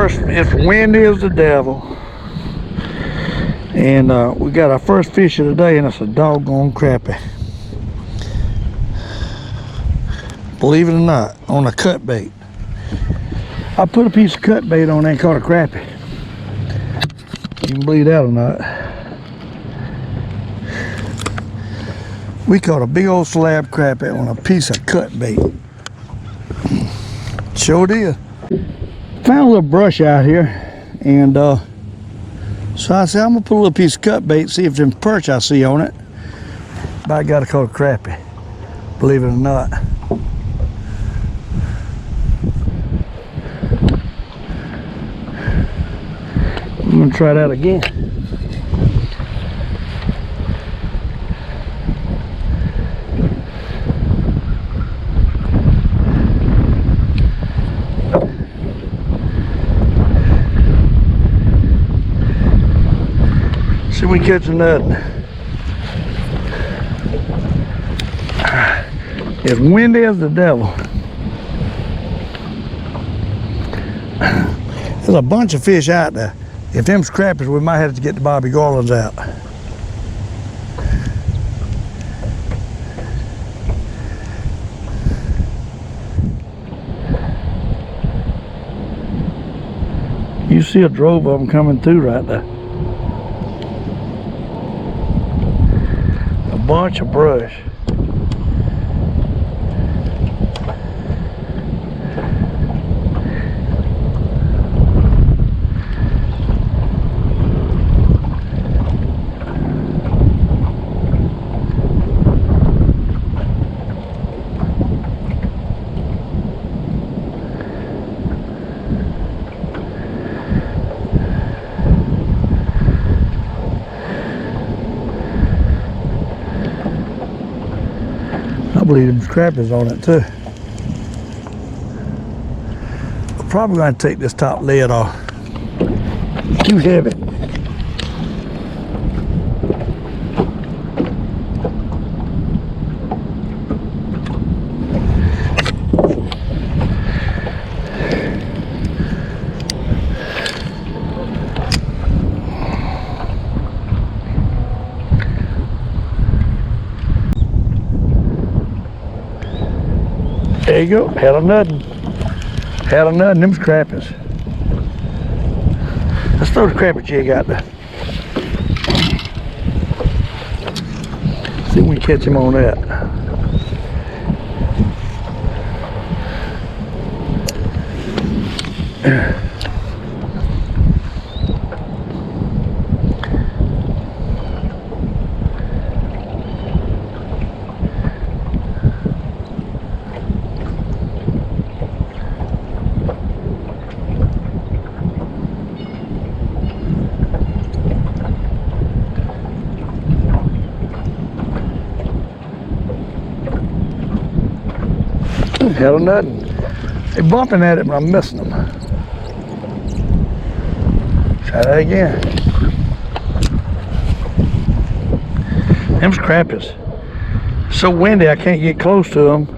it's windy as the devil. And we got our first fish of the day, and it's a doggone crappie. Believe it or not, on a cut bait. I put a piece of cut bait on there and caught a crappie. You can believe that or not. We caught a big old slab crappie on a piece of cut bait. Sure did. Found a little brush out here, and so I said I'm gonna put a little piece of cut bait, see if them perch I see on it. But I gotta caught a crappie, believe it or not. I'm gonna try that again. See if we catch nothing. It's windy as the devil. There's a bunch of fish out there. If them's crappies, we might have to get the Bobby Garlands out. You see a drove of them coming through right there. A bunch of brush. I believe them crappies on it too. We're probably going to take this top lid off. Too heavy. There you go, had a nothing. Had a nothing, them's crappies. Let's throw the crappie jig out there. See if we can catch him on that. Had a nothing. They're bumping at it, but I'm missing them. Try that again. Them's crappies. So windy I can't get close to them.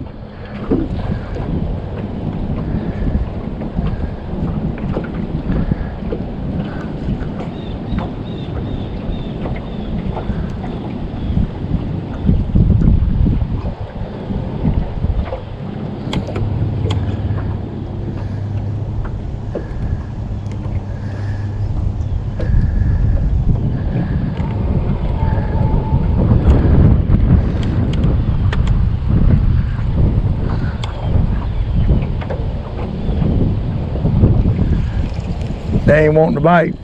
They ain't wanting to bite.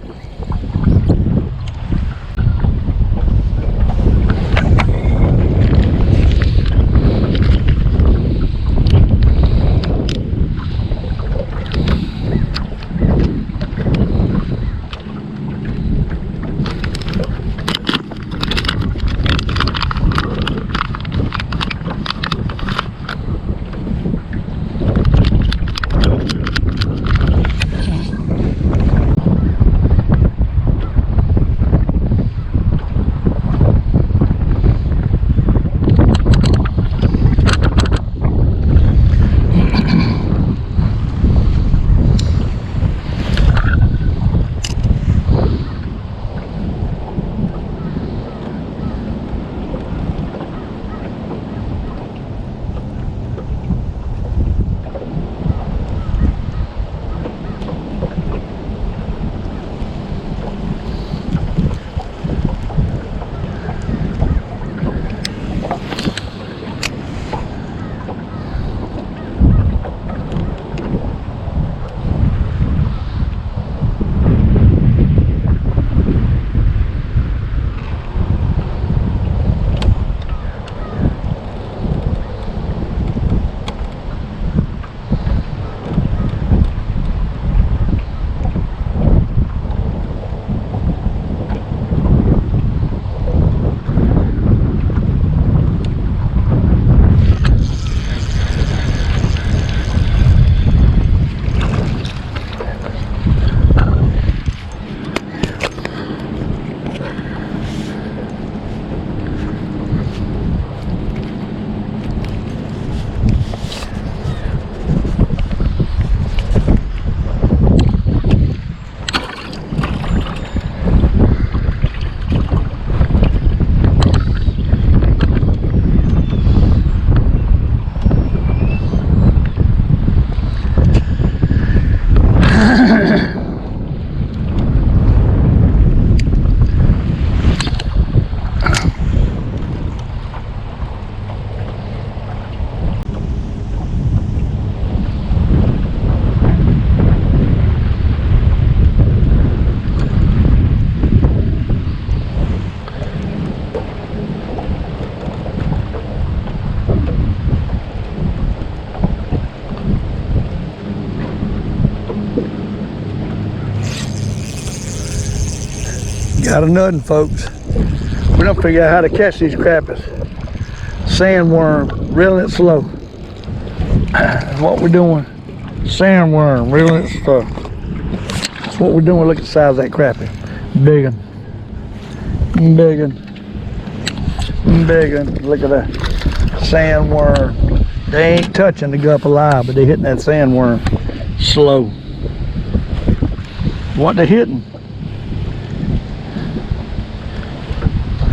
Got a nutting, folks. We don't figure out how to catch these crappies. Sandworm, reeling it slow. That's what we're doing. Sandworm, reeling it slow. That's what we're doing. Look at the size of that crappie. Big one. Big one. Big one. Look at that. Sandworm. They ain't touching the GULP alive, but they're hitting that sandworm slow. What they hitting?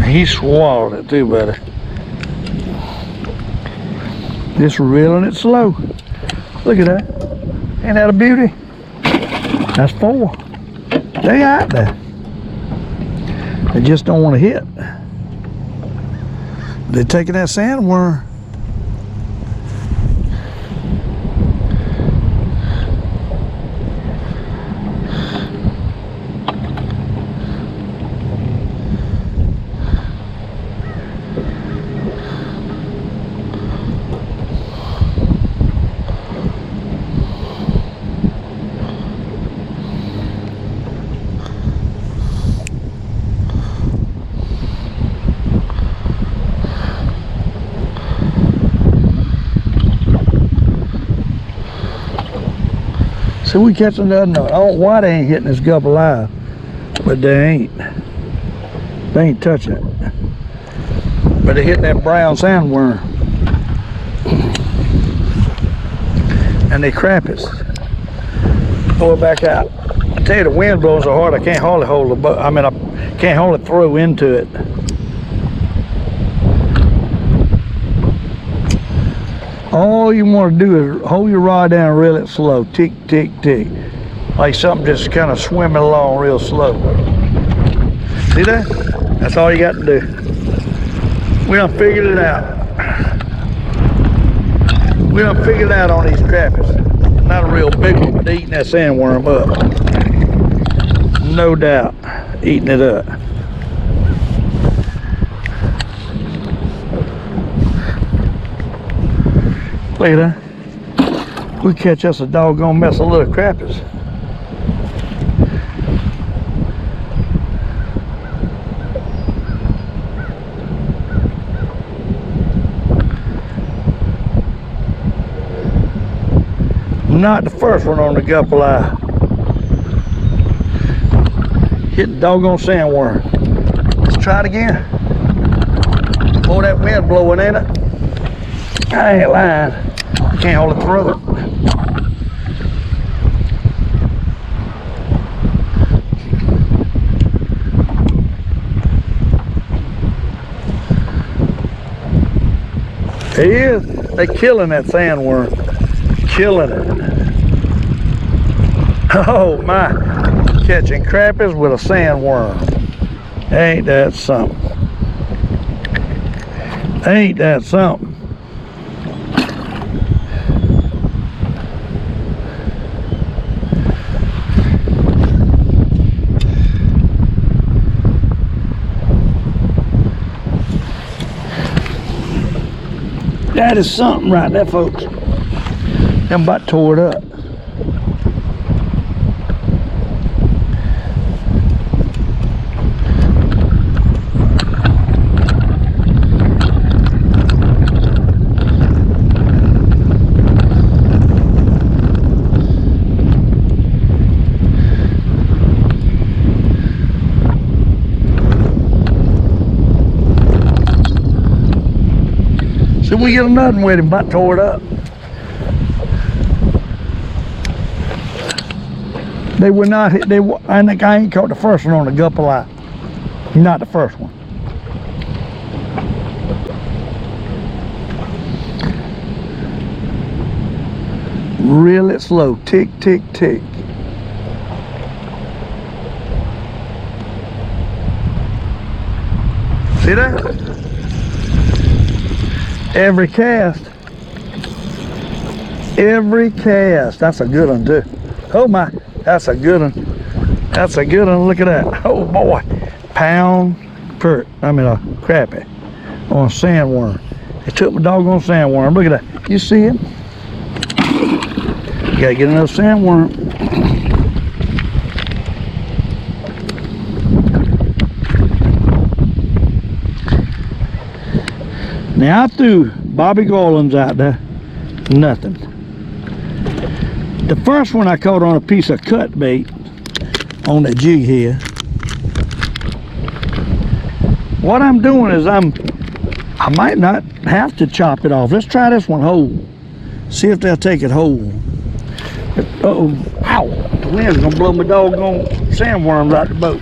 He swallowed it too, buddy. Just reeling it slow. Look at that. Ain't that a beauty? That's 4. They out there. They just don't want to hit. They're taking that sandworm. So we catching the other note. I don't know why they ain't hitting this GULP alive, but they ain't. They ain't touching it. But they hitting that brown sandworm. And they crappies. Pull it back out. I tell you, the wind blows so hard I can't hardly hold the boat. I mean, I can't hardly throw into it. All you want to do is hold your rod down and reel it slow. Tick, tick, tick. Like something just kind of swimming along real slow. See that? That's all you got to do. We done figured it out. We done figured it out on these crappies. Not a real big one, but they're eating that sandworm up. No doubt. Eating it up. Look at that. We catch us a doggone mess of little crappies. Not the first one on the GULP alive. Hit the doggone sandworm. Let's try it again. Oh, that wind blowing, ain't it? I ain't lying. Can't hold it through it. It is. They killing that sandworm. Killing it. Oh my. Catching crappies with a sandworm. Ain't that something? Ain't that something? That is something right there, folks. I'm about tore it up. So we get another one with him, about tore it up. They were not hit. I think I ain't caught the first one on the GULP alive. Not the first one. Reel it slow. Tick, tick, tick. See that? Every cast. Every cast. That's a good one too. Oh my. That's a good one. That's a good one. Look at that. Oh boy. Pound per, a crappie on a sandworm. They took my doggone sandworm. Look at that. You see it? You gotta get another sandworm. Now I threw Bobby Garland's out there, nothing. The first one I caught on a piece of cut bait on that jig here. What I'm doing is I might not have to chop it off. Let's try this one whole. See if they'll take it whole. Uh-oh, ow, the wind's gonna blow my doggone sandworms out the boat.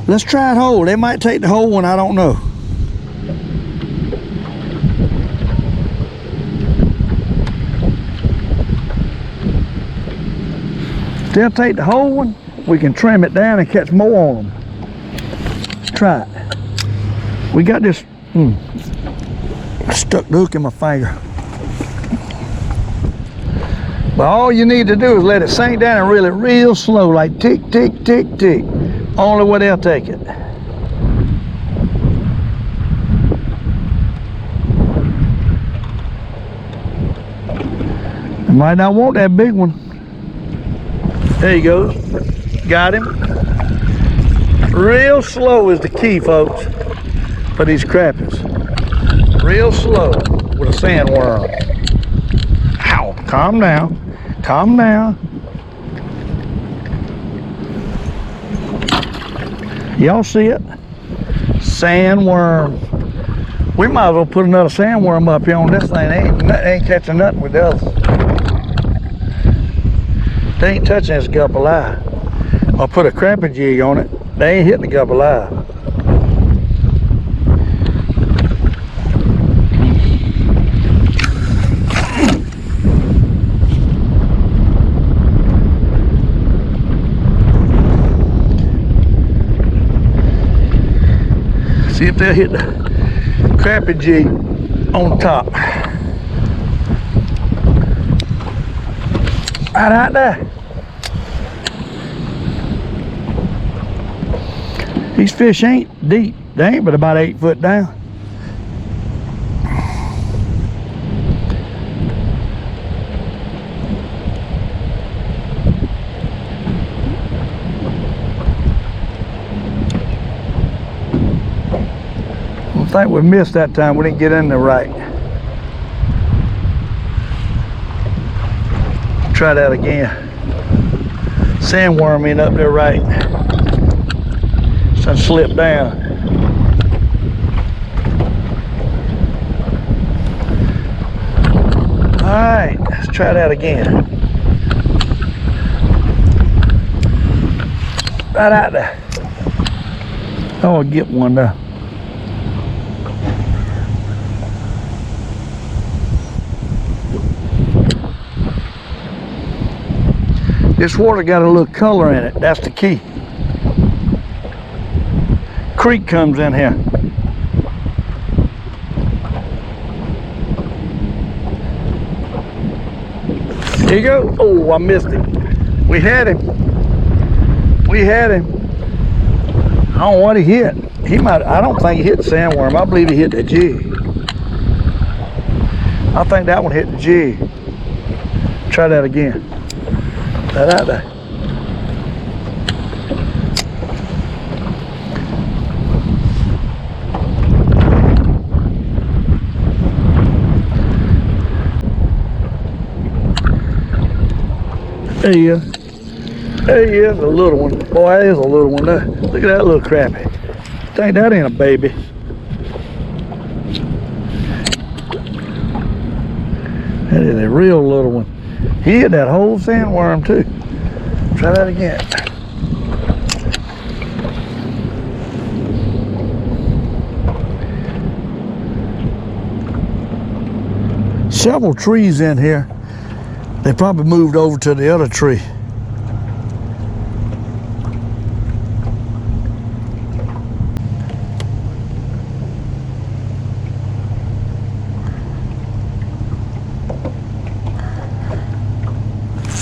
Let's try it whole. They might take the whole one, I don't know. If they'll take the whole one, we can trim it down and catch more on them. Let's try it. We got this, I stuck the hook in my finger. But all you need to do is let it sink down and reel it real slow, like tick, tick, tick, tick. Only way they'll take it. You might not want that big one. There you go. Got him. Real slow is the key, folks, for these crappies. Real slow with a sandworm. Ow, calm down. Calm down. Y'all see it? Sandworm. We might as well put another sandworm up here on this thing. They ain't catching nothing with the others. They ain't touching this gulp alive. I'll put a crappie jig on it. They ain't hitting the gulp alive. See if they'll hit the crappie jig on top. Right out there. These fish ain't deep. They ain't but about 8 foot down. I think we missed that time. We didn't get in there right. Try that again. Sandworm ain't up there right. It's gonna slip down. All right, let's try that again. Right out there. Oh, I'll get one there. This water got a little color in it. That's the key. Creek comes in here. Here you go. Oh, I missed him. We had him. We had him. I don't know what he hit. He might. I don't think he hit the sandworm. I believe he hit the jig. I think that one hit the jig. Try that again. That out there. There he is. There he is, a little one. Boy, that is a little one there. Look at that little crappie. Think that ain't a baby. That is a real little one. He hit that whole sandworm too. Try that again. Several trees in here. They probably moved over to the other tree.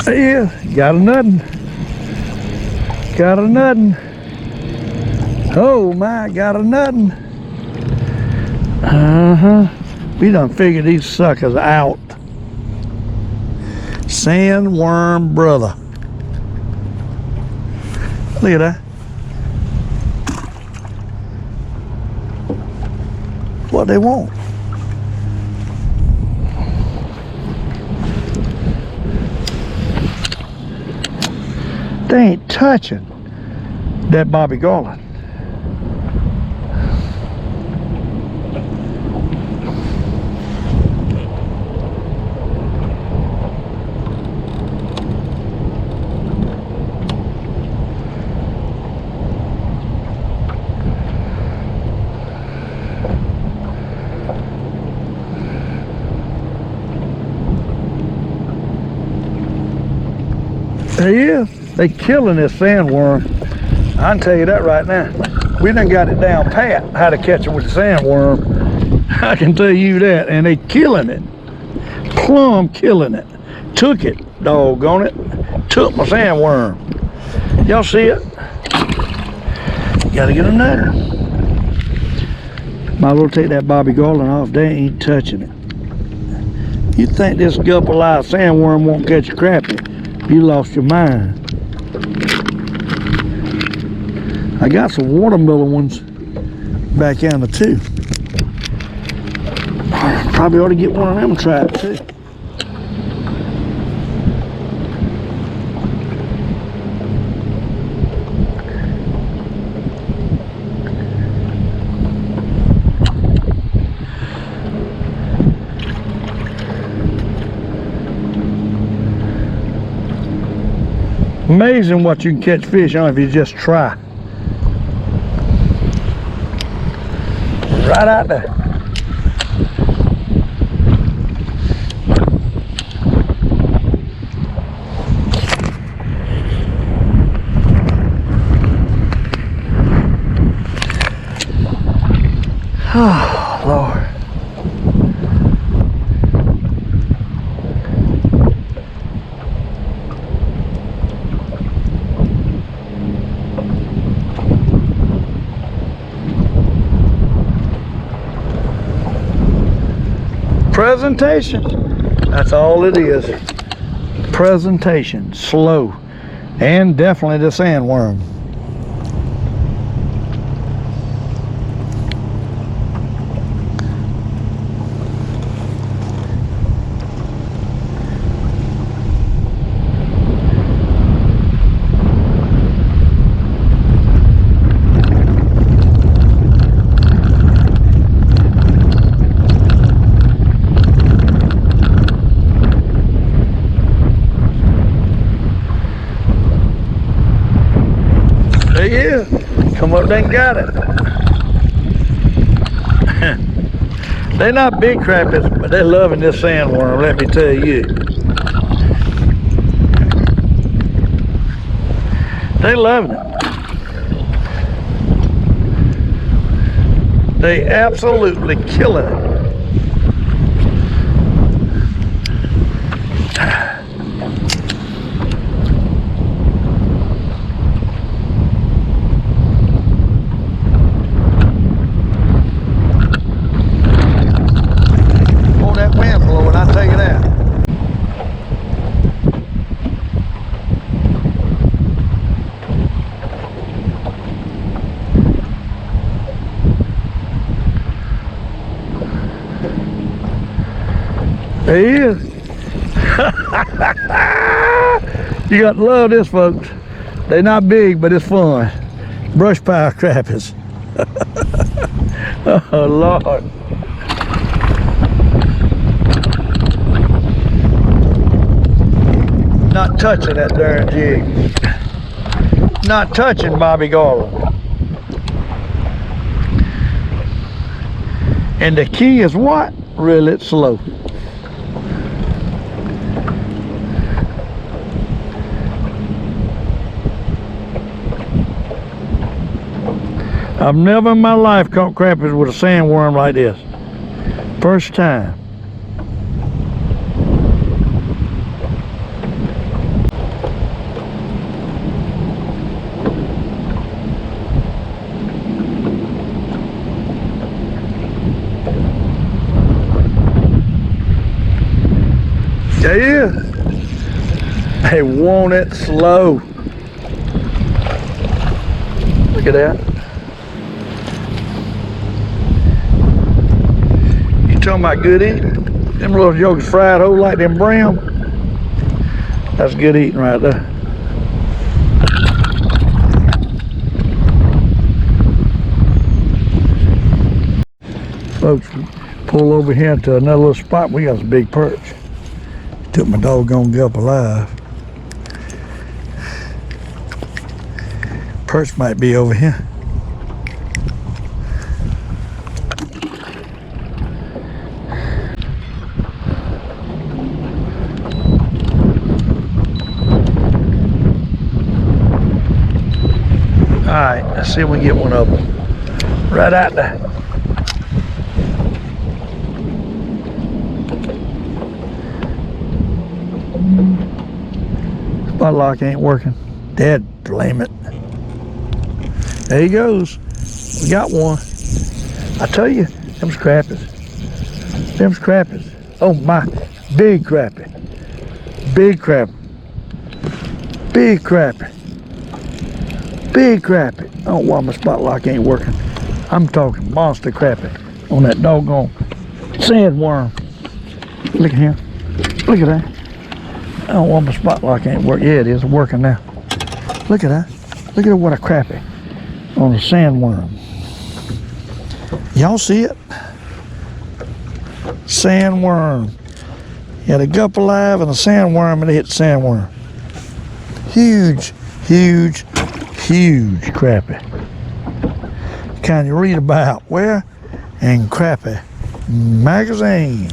There he is. Got a nuttin'. Got a nuttin'. Oh my, got a nuttin'. We done figured these suckers out. Sandworm brother. Look at that. What they want. They ain't touching that Bobby Garland. There he is. They killing this sandworm. I can tell you that right now. We done got it down pat how to catch it with the sandworm. I can tell you that. And they killing it. Plumb killing it. Took it, doggone it. Took my sandworm. Y'all see it? Gotta get another. Might as well take that Bobby Garland off. They ain't touching it. You think this gulp-a-live sandworm won't catch a crappie? You lost your mind. I got some watermelon ones back in the too. Probably ought to get one of them tried too. Amazing what you can catch fish on if you just try. Right out there. Oh, Lord. Presentation. That's all it is. Presentation. Slow. And definitely the sandworm. Yeah, come up there and got it. They're not big crappies, but they're loving this sandworm, let me tell you. They're loving it. They absolutely killing it. There he is. You got to love this, folks. They're not big, but it's fun. Brush pile crappies. Oh, Lord. Not touching that darn jig. Not touching Bobby Garland. And the key is what? Reel it slow. I've never in my life caught crappies with a sandworm like this. First time. There he is. They want it slow. Look at that. You talking about good eating? Them little jokers fried whole like them brim. That's good eating right there. Folks, pull over here to another little spot. We got some big perch. Took my doggone gulp alive. Perch might be over here. Alright, let's see if we can get one of them. Right out there. Spot lock ain't working. Dead, blame it. There he goes. We got one. I tell you, them's crappies. Them's crappies. Oh my, big crappie. Big crappie. Big crappie. Big crappie. I don't know why my spot lock ain't working. I'm talking monster crappie on that doggone sandworm. Look at him. Look at that. I don't know why my spot lock ain't working. Yeah, it is working now. Look at that. Look at what a crappie on a sandworm. Y'all see it? Sandworm. He had a gulp alive and a sandworm, and it hit the sandworm. Huge, huge, huge crappie. Kind you read about where? In Crappie magazine.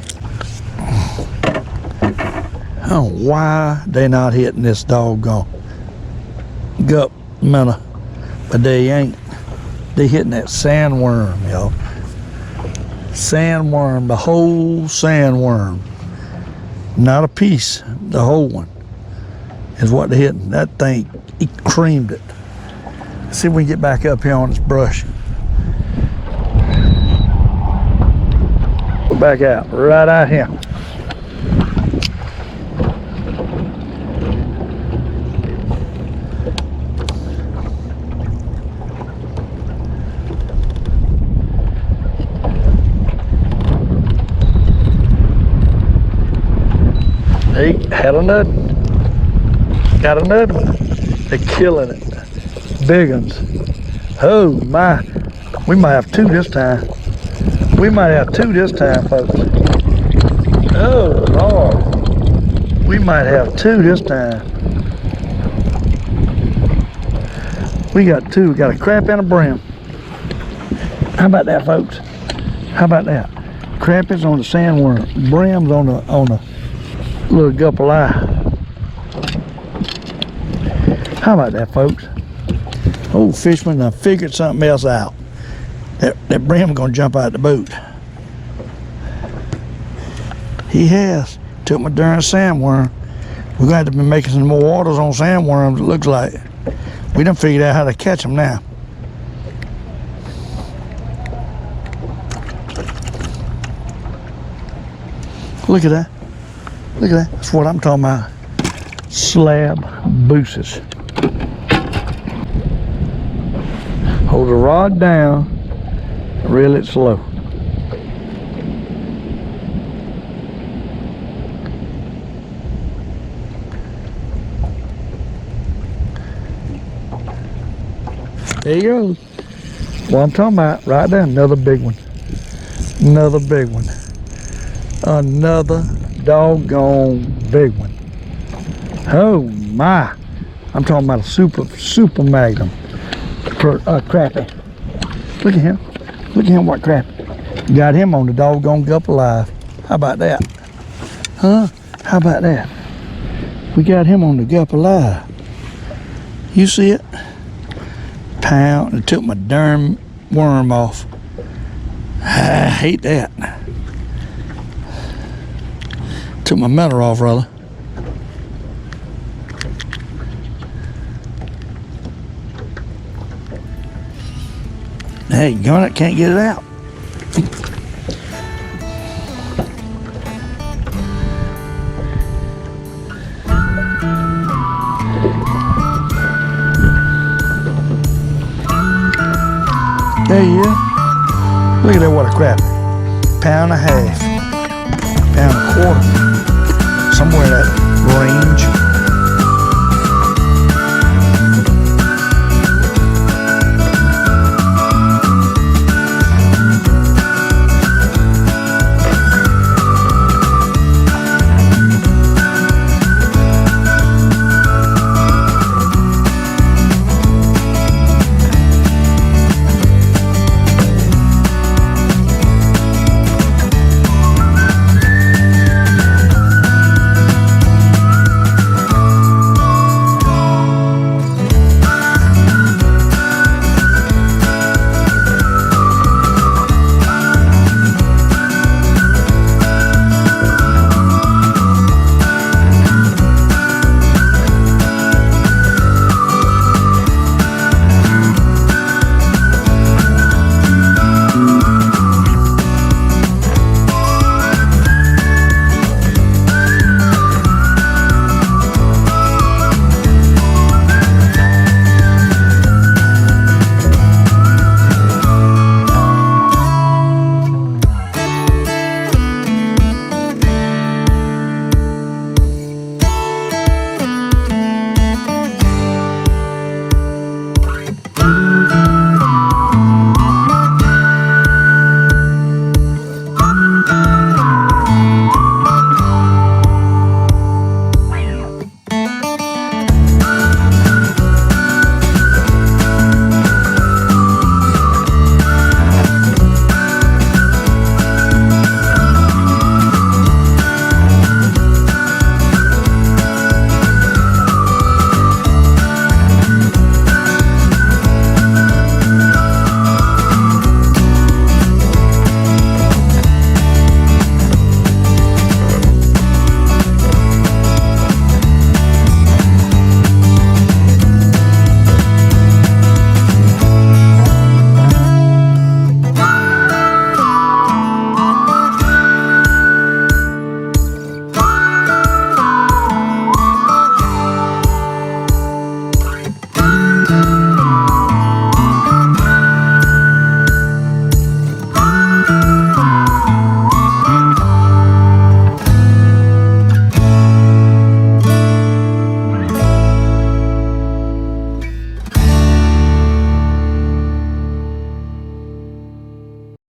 I don't know why they not hitting this doggone gulp minnow, but they ain't. They hitting that sandworm, y'all. Sandworm, the whole sandworm. Not a piece, the whole one is what they're hitting. That thing, he creamed it. Let's see if we can get back up here on this brush. Go back out, right out here. Hey, had another. Got another one. They're killing it. Big ones. Oh my. We might have two this time. We might have two this time, folks. Oh Lord. We might have two this time. We got two. We got a crap and a brim. How about that, folks? How about that? Crappies on the sandworm. Brims on the little gulp alive. How about that, folks? Old fisherman done figured something else out. That brim gonna jump out the boat. He has. Took my darn sandworm. We're gonna have to be making some more waters on sandworms, it looks like. We done figured out how to catch them now. Look at that. Look at that. That's what I'm talking about. Slab booses. Hold the rod down, reel it slow. There you go. What I'm talking about, right there, another big one. Another big one. Another doggone big one. Oh my. I'm talking about a super magnum crappie. Look at him. Look at him, what crappie. Got him on the doggone gulp alive. How about that? Huh? How about that? We got him on the gulp alive. You see it? Pound, and took my darn worm off. I hate that. Took my minnow off, rather. Hey, gun it, can't get it out. Look at that, what a crappie. Pound and a half, pound and a quarter, somewhere in that range.